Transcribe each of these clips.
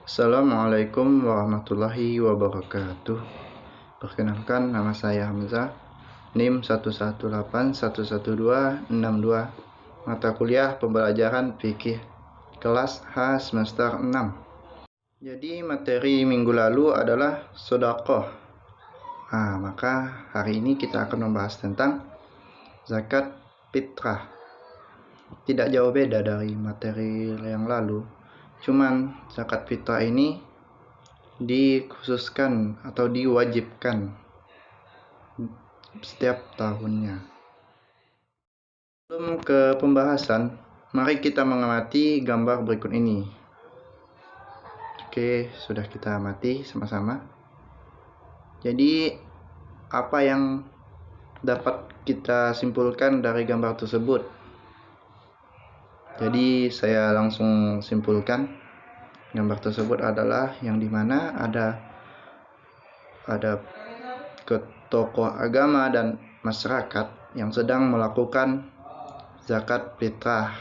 Assalamualaikum warahmatullahi wabarakatuh. Perkenalkan, nama saya Hamzah, NIM 118111262, mata kuliah pembelajaran fikih, kelas H semester 6. Jadi materi minggu lalu adalah sedekah. Maka hari ini kita akan membahas tentang zakat fitrah. Tidak jauh beda dari materi yang lalu, cuman zakat fitrah ini dikhususkan atau diwajibkan setiap tahunnya. Sebelum ke pembahasan, mari kita mengamati gambar berikut ini. Oke, sudah kita amati sama-sama. Jadi, apa yang dapat kita simpulkan dari gambar tersebut? Jadi, saya langsung simpulkan. Gambar tersebut adalah yang dimana ada ke tokoh agama dan masyarakat yang sedang melakukan zakat fitrah.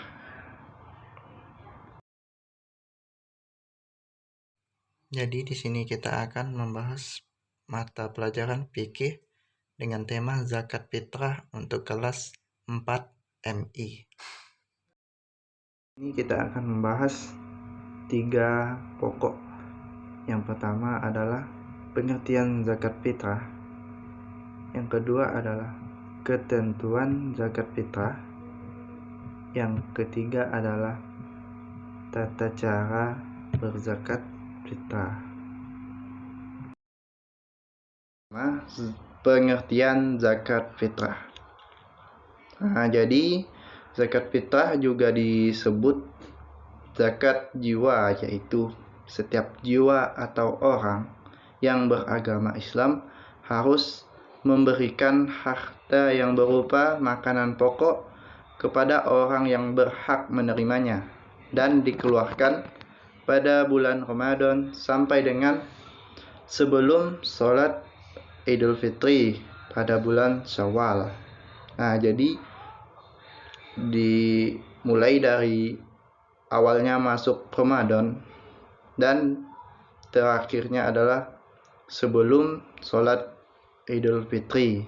Jadi di sini kita akan membahas mata pelajaran fikih dengan tema zakat fitrah untuk kelas 4 MI. Ini kita akan membahas 3 pokok. Yang pertama adalah pengertian zakat fitrah. Yang kedua adalah ketentuan zakat fitrah. Yang ketiga adalah tata cara berzakat fitrah. Pengertian zakat fitrah. Jadi zakat fitrah juga disebut zakat jiwa, yaitu setiap jiwa atau orang yang beragama Islam harus memberikan harta yang berupa makanan pokok kepada orang yang berhak menerimanya dan dikeluarkan pada bulan Ramadan sampai dengan sebelum sholat Idul Fitri pada bulan Syawal. Jadi dimulai dari awalnya masuk Ramadan dan terakhirnya adalah sebelum sholat Idul Fitri.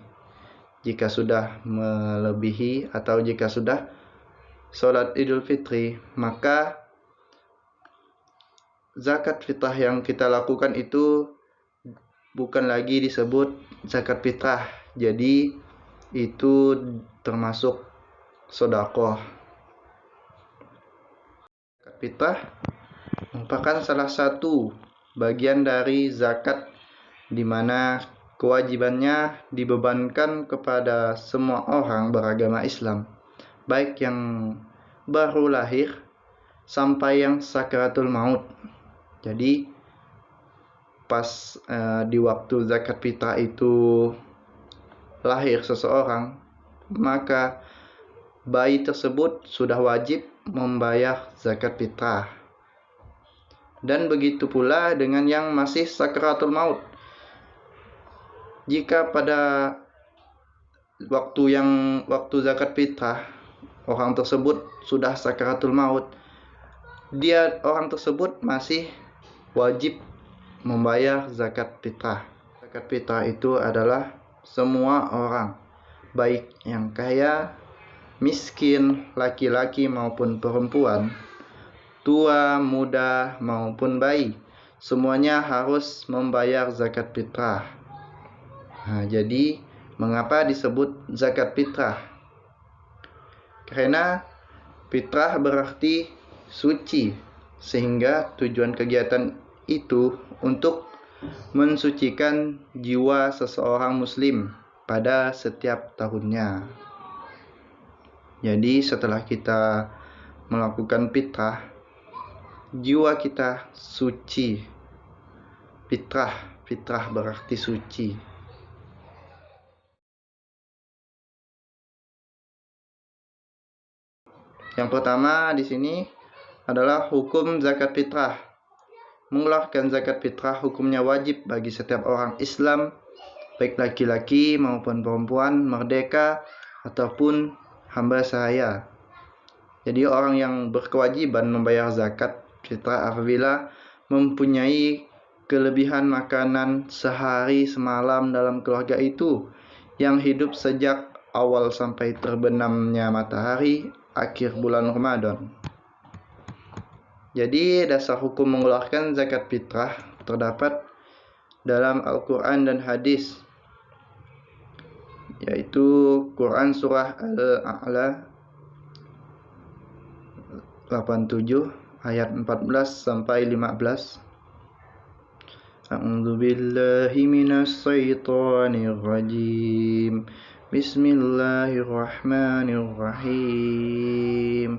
Jika sudah melebihi atau jika sudah sholat Idul Fitri, maka zakat fitrah yang kita lakukan itu bukan lagi disebut zakat fitrah. Jadi itu termasuk sedekah. Zakat fitrah merupakan salah satu bagian dari zakat di mana kewajibannya dibebankan kepada semua orang beragama Islam, baik yang baru lahir sampai yang sakaratul maut. Jadi pas di waktu zakat fitrah itu lahir seseorang, maka bayi tersebut sudah wajib membayar zakat fitrah. Dan begitu pula dengan yang masih sakaratul maut. Jika pada waktu zakat fitrah orang tersebut sudah sakaratul maut, orang tersebut masih wajib membayar zakat fitrah. Zakat fitrah itu adalah semua orang, baik yang kaya, miskin, laki-laki maupun perempuan, tua, muda maupun bayi, semuanya harus membayar zakat fitrah. Jadi mengapa disebut zakat fitrah? Karena fitrah berarti suci, sehingga tujuan kegiatan itu untuk mensucikan jiwa seseorang muslim pada setiap tahunnya. Jadi setelah kita melakukan fitrah, jiwa kita suci. Fitrah berarti suci. Yang pertama di sini adalah hukum zakat fitrah. Mengeluarkan zakat fitrah hukumnya wajib bagi setiap orang Islam, baik laki-laki maupun perempuan, merdeka ataupun hamba sahaya. Jadi orang yang berkewajiban membayar zakat fitrah apabila mempunyai kelebihan makanan sehari semalam dalam keluarga itu, yang hidup sejak awal sampai terbenamnya matahari akhir bulan Ramadan. Jadi dasar hukum mengeluarkan zakat fitrah terdapat dalam Al-Quran dan hadis, yaitu Quran surah Al-A'la 87 ayat 14 sampai 15. A'udzu billahi minasy syaithanir rajim. Bismillahirrahmanirrahim.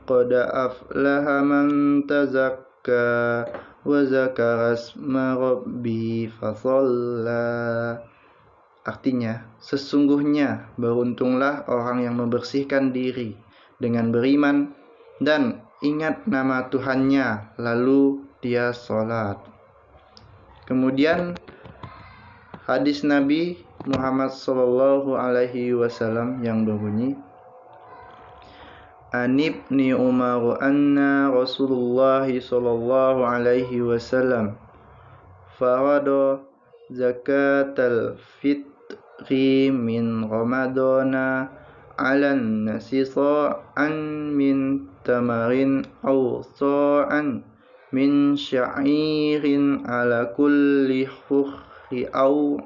Qad aflaha man tazakka wa zakara asma rabbi fasalla. Artinya, sesungguhnya beruntunglah orang yang membersihkan diri dengan beriman dan ingat nama Tuhannya, lalu dia sholat. Kemudian hadis Nabi Muhammad sallallahu alaihi wasallam yang berbunyi, An Ibni Umar anna Rasulullah sallallahu alaihi wasallam farada zakatal fitri min Ramadana 'alan nasi sa'an min tamarin aw sa'an min sya'irin ala kulli hurri aw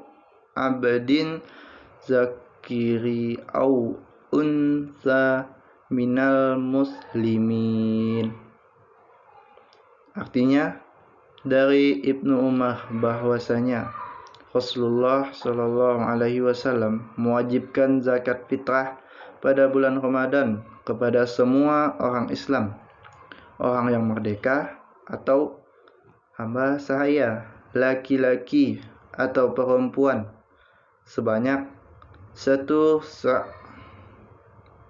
abdin zakiri aw unsa minal muslimin. Artinya, dari Ibnu Umar bahwasanya Rasulullah Shallallahu Alaihi Wasallam mewajibkan zakat fitrah pada bulan Ramadan kepada semua orang Islam, orang yang merdeka atau hamba sahaya, laki-laki atau perempuan, sebanyak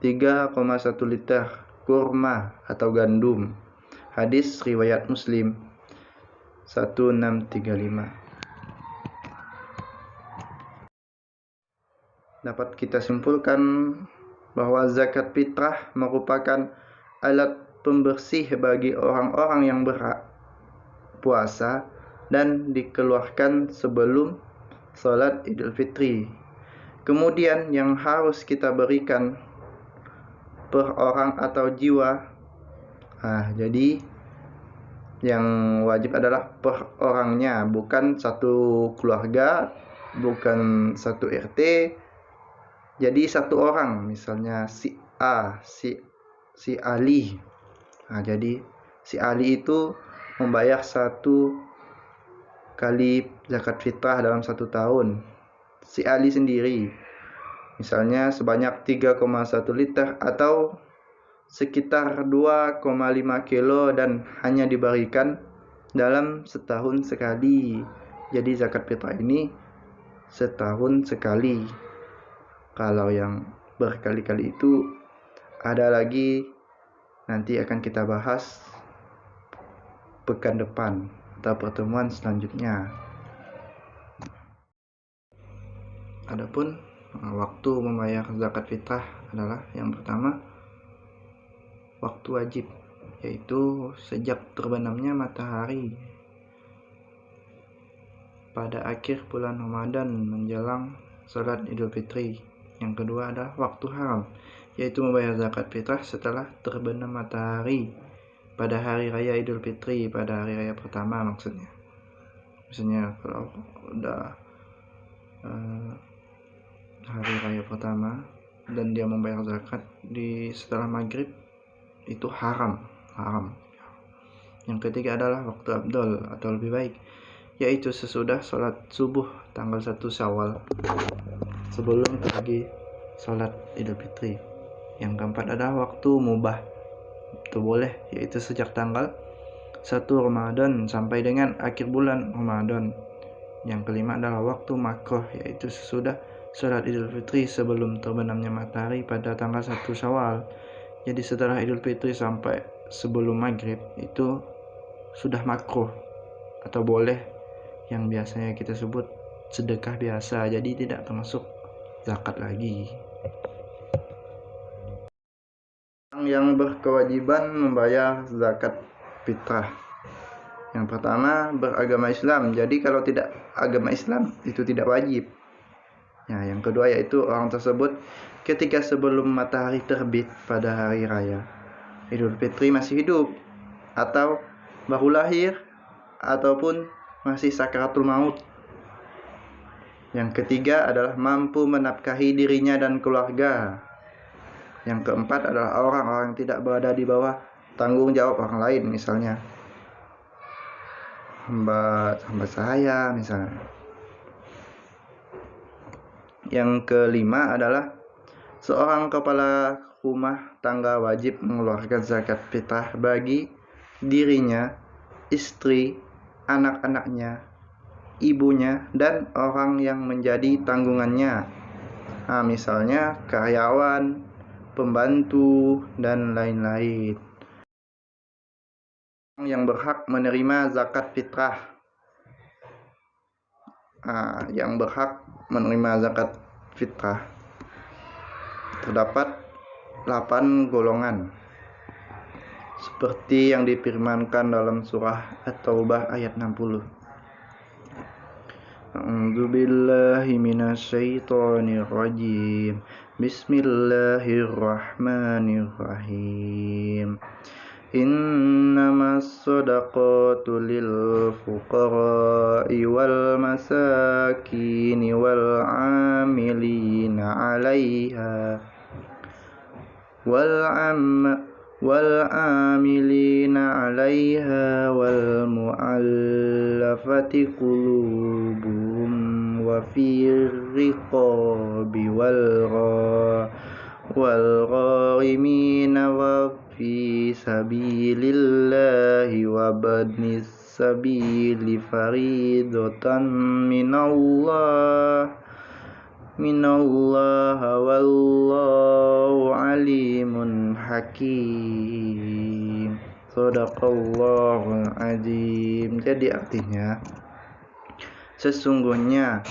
3,1 liter kurma atau gandum. Hadis riwayat Muslim 1635. Dapat kita simpulkan bahwa zakat fitrah merupakan alat pembersih bagi orang-orang yang berpuasa dan dikeluarkan sebelum sholat Idul Fitri. Kemudian yang harus kita berikan per orang atau jiwa, jadi yang wajib adalah per orangnya, bukan satu keluarga, bukan satu RT. Jadi satu orang, misalnya si A, si Ali. Jadi si Ali itu membayar 1 kali zakat fitrah dalam 1 tahun. Si Ali sendiri, misalnya sebanyak 3,1 liter atau sekitar 2,5 kilo dan hanya diberikan dalam setahun sekali. Jadi zakat fitrah ini setahun sekali. Kalau yang berkali-kali itu ada lagi, nanti akan kita bahas pekan depan atau pertemuan selanjutnya. Adapun waktu membayar zakat fitrah adalah yang pertama, waktu wajib, yaitu sejak terbenamnya matahari pada akhir bulan Ramadan menjelang salat Idul Fitri. Yang kedua adalah waktu haram, yaitu membayar zakat fitrah setelah terbenam matahari pada hari raya Idul Fitri, pada hari raya pertama maksudnya. Misalnya kalau udah hari raya pertama dan dia membayar zakat di setelah maghrib, itu haram. Yang ketiga adalah waktu afdal atau lebih baik, yaitu sesudah sholat subuh tanggal 1 Syawal, sebelum pergi sholat Idul Fitri. Yang keempat adalah waktu mubah, itu boleh, yaitu sejak tanggal 1 Ramadan sampai dengan akhir bulan Ramadan. Yang kelima adalah waktu makruh, yaitu sesudah sholat Idul Fitri sebelum terbenamnya matahari pada tanggal 1 Syawal. Jadi setelah Idul Fitri sampai sebelum maghrib itu sudah makruh atau boleh, yang biasanya kita sebut sedekah biasa, jadi tidak termasuk zakat lagi. Yang berkewajiban membayar zakat fitrah, Yang pertama, beragama Islam. Jadi kalau tidak agama Islam itu tidak wajib. Ya, yang kedua yaitu orang tersebut ketika sebelum matahari terbit pada hari raya Idul Fitri masih hidup, atau baru lahir, ataupun masih sakaratul maut. Yang ketiga adalah mampu menafkahi dirinya dan keluarga. Yang keempat adalah orang-orang yang tidak berada di bawah tanggung jawab orang lain, misalnya hamba sahaya misalnya. Yang kelima adalah seorang kepala rumah tangga wajib mengeluarkan zakat fitrah bagi dirinya, istri, anak-anaknya, ibunya, dan orang yang menjadi tanggungannya. Nah, misalnya karyawan, pembantu, dan lain-lain. Yang berhak menerima zakat fitrah. Yang berhak menerima zakat fitrah terdapat 8 golongan seperti yang difirmankan dalam surah At-Taubah ayat 60. A'udzubillahi minasyaitonir rajim. Bismillahirrahmanirrahim. Innamas shadaqatu lil fuqara'i wal masakini wal 'amilina 'alaiha wal 'amilina 'alaiha wal mu'allafati qulubuhum wa fir riqabi wal gharimina wa fi sabilillahi wa badnis sabili faridatan minallah wallahu alimun hakim. Shadaqallahul azim. Jadi artinya, sesungguhnya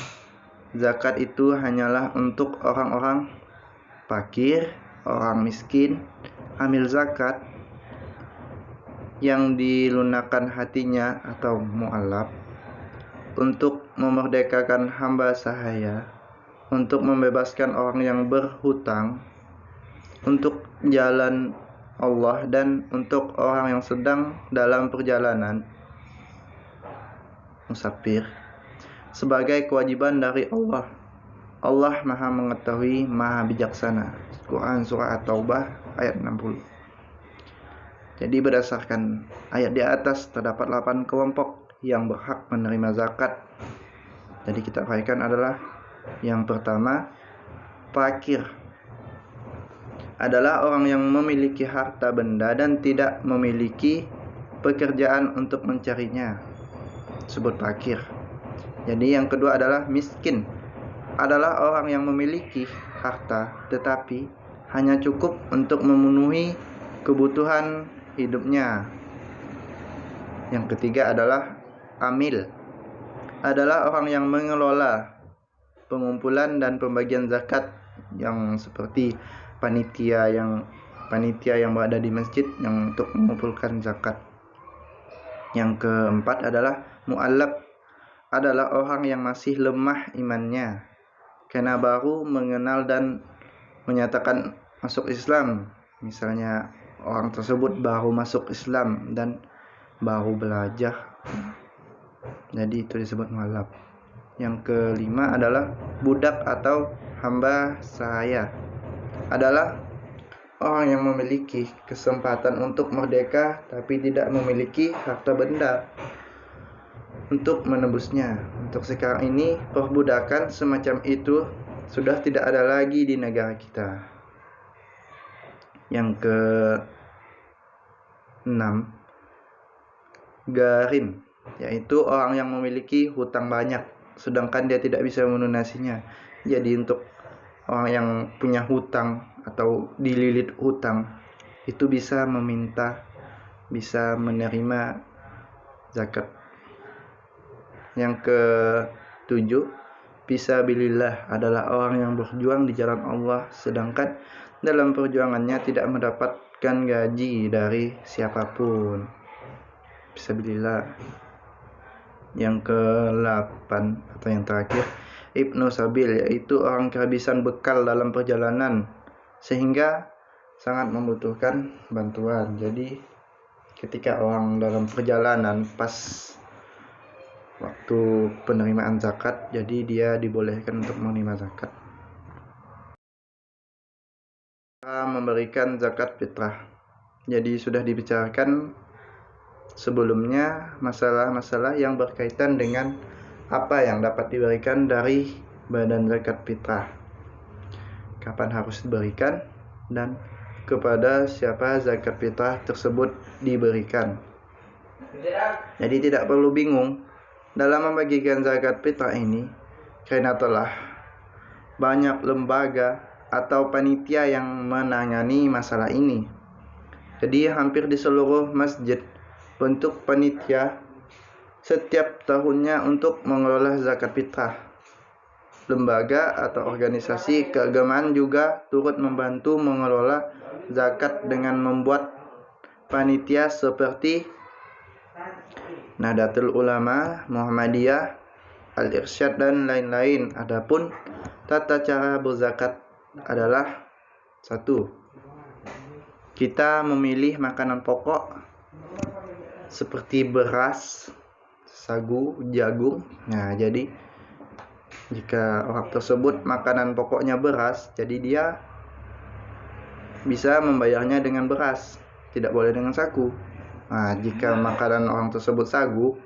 zakat itu hanyalah untuk orang-orang fakir, orang miskin, amil zakat yang dilunakkan hatinya atau mu'allaf, untuk memerdekakan hamba sahaya, untuk membebaskan orang yang berhutang, untuk jalan Allah, dan untuk orang yang sedang dalam perjalanan musafir, sebagai kewajiban dari Allah. Allah Maha mengetahui, Maha bijaksana. Quran surah At-Taubah ayat 60. Jadi berdasarkan ayat di atas terdapat 8 kelompok yang berhak menerima zakat. Jadi kita uraikan adalah yang pertama, fakir. Adalah orang yang memiliki harta benda dan tidak memiliki pekerjaan untuk mencarinya, disebut fakir. Jadi yang kedua adalah miskin. Adalah orang yang memiliki harta tetapi hanya cukup untuk memenuhi kebutuhan hidupnya. Yang ketiga adalah amil. Adalah orang yang mengelola pengumpulan dan pembagian zakat, yang seperti panitia yang berada di masjid yang untuk mengumpulkan zakat. Yang keempat adalah mu'allaf. Adalah orang yang masih lemah imannya karena baru mengenal dan menyatakan masuk Islam. Misalnya orang tersebut baru masuk Islam dan baru belajar, jadi itu disebut mu'allaf. Yang kelima adalah budak atau hamba sahaya. Adalah orang yang memiliki kesempatan untuk merdeka tapi tidak memiliki harta benda untuk menebusnya. Untuk sekarang ini perbudakan semacam itu sudah tidak ada lagi di negara kita. Yang keenam, gharim, yaitu orang yang memiliki hutang banyak sedangkan dia tidak bisa melunasinya. Jadi untuk orang yang punya hutang atau dililit hutang itu bisa meminta, bisa menerima zakat. Yang ketujuh, fisabilillah, adalah orang yang berjuang di jalan Allah sedangkan dalam perjuangannya tidak mendapatkan gaji dari siapapun. fisabilillah. Yang ke-8 atau yang terakhir, Ibnu Sabil, yaitu orang kehabisan bekal dalam perjalanan sehingga sangat membutuhkan bantuan. Jadi ketika orang dalam perjalanan pas waktu penerimaan zakat, jadi dia dibolehkan untuk menerima zakat. Cara memberikan zakat fitrah. Jadi sudah dibicarakan sebelumnya masalah-masalah yang berkaitan dengan apa yang dapat diberikan dari badan zakat fitrah, kapan harus diberikan, dan kepada siapa zakat fitrah tersebut diberikan. Jadi tidak perlu bingung dalam membagikan zakat fitrah ini, karena telah banyak lembaga atau panitia yang menangani masalah ini. Jadi hampir di seluruh masjid bentuk panitia setiap tahunnya untuk mengelola zakat fitrah. Lembaga atau organisasi keagamaan juga turut membantu mengelola zakat dengan membuat panitia seperti Nahdlatul Ulama, Muhammadiyah, Al-Irsyad, dan lain-lain. Adapun tata cara berzakat adalah 1. Kita memilih makanan pokok seperti beras, sagu, jagung. Nah, jadi jika orang tersebut makanan pokoknya beras, jadi dia bisa membayarnya dengan beras, tidak boleh dengan sagu. Nah, jika makanan orang tersebut sagu,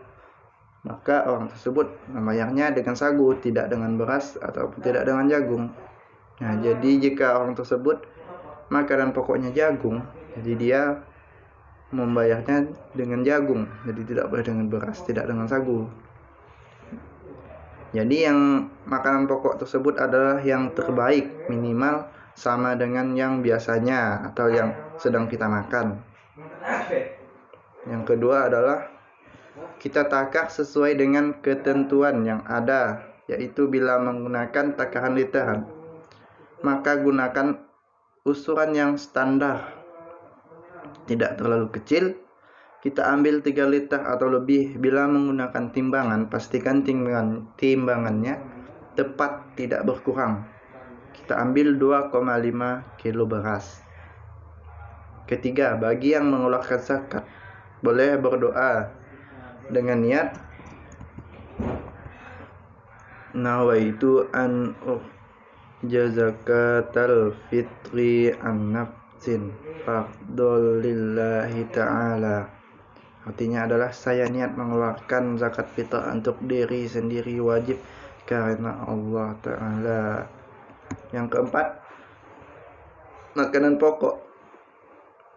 maka orang tersebut membayarnya dengan sagu, tidak dengan beras ataupun tidak dengan jagung. Nah, jadi jika orang tersebut makanan pokoknya jagung, jadi dia membayarnya dengan jagung, jadi tidak boleh dengan beras, tidak dengan sagu. Jadi yang makanan pokok tersebut adalah yang terbaik, minimal sama dengan yang biasanya atau yang sedang kita makan. Yang kedua adalah kita takar sesuai dengan ketentuan yang ada, yaitu bila menggunakan takaran literan, maka gunakan ukuran yang standar, tidak terlalu kecil. Kita ambil 3 liter atau lebih. Bila menggunakan timbangan, pastikan timbangannya tepat, tidak berkurang. Kita ambil 2,5 kilo beras. Ketiga, bagi yang mengeluarkan zakat, boleh berdoa dengan niat nawaitu an jazakatal fitri an nafsin fardhol lillahi ta'ala. Artinya adalah saya niat mengeluarkan zakat fitrah untuk diri sendiri, wajib karena Allah Ta'ala. Yang keempat, makanan pokok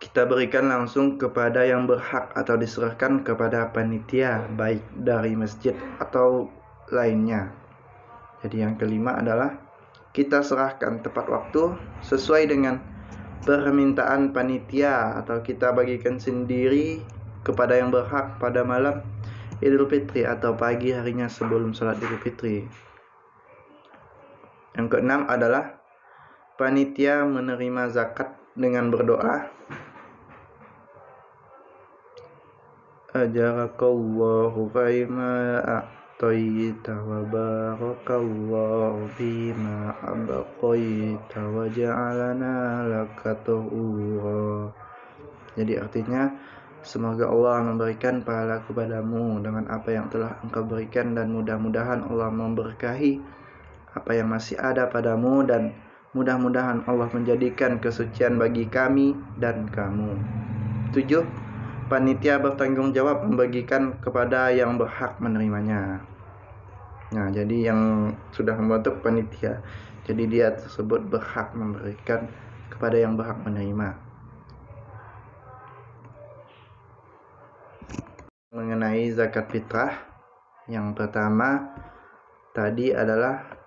kita berikan langsung kepada yang berhak atau diserahkan kepada panitia, baik dari masjid atau lainnya. Jadi yang kelima adalah kita serahkan tepat waktu sesuai dengan permintaan panitia, atau kita bagikan sendiri kepada yang berhak pada malam Idul Fitri atau pagi harinya sebelum sholat Idul Fitri. Yang keenam adalah panitia menerima zakat dengan berdoa, ajarakallahu faima a'tayta wa barakallahu bima abqayta wa ja'alana laka tuhura. Jadi artinya, semoga Allah memberikan pahala kepadamu dengan apa yang telah engkau berikan, dan mudah-mudahan Allah memberkahi apa yang masih ada padamu, dan mudah-mudahan Allah menjadikan kesucian bagi kami dan kamu. 7. Panitia bertanggung jawab membagikan kepada yang berhak menerimanya. Nah, jadi yang sudah membentuk panitia, jadi dia tersebut berhak memberikan kepada yang berhak menerima. Mengenai zakat fitrah, yang pertama tadi adalah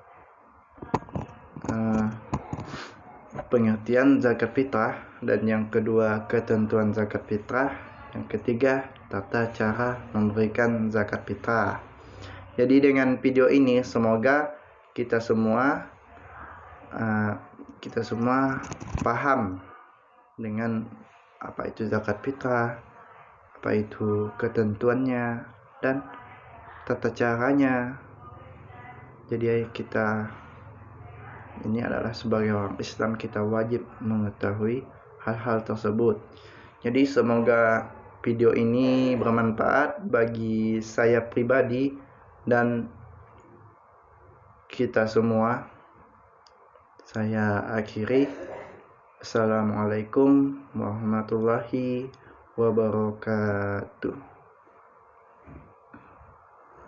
pengertian zakat fitrah, dan yang kedua ketentuan zakat fitrah, yang ketiga tata cara memberikan zakat fitrah. Jadi dengan video ini semoga kita semua paham dengan apa itu zakat fitrah, apa itu ketentuannya dan tata caranya. Jadi ini adalah sebagai orang Islam, kita wajib mengetahui hal-hal tersebut. Jadi semoga video ini bermanfaat bagi saya pribadi dan kita semua. Saya akhiri. Assalamualaikum warahmatullahi wabarakatuh.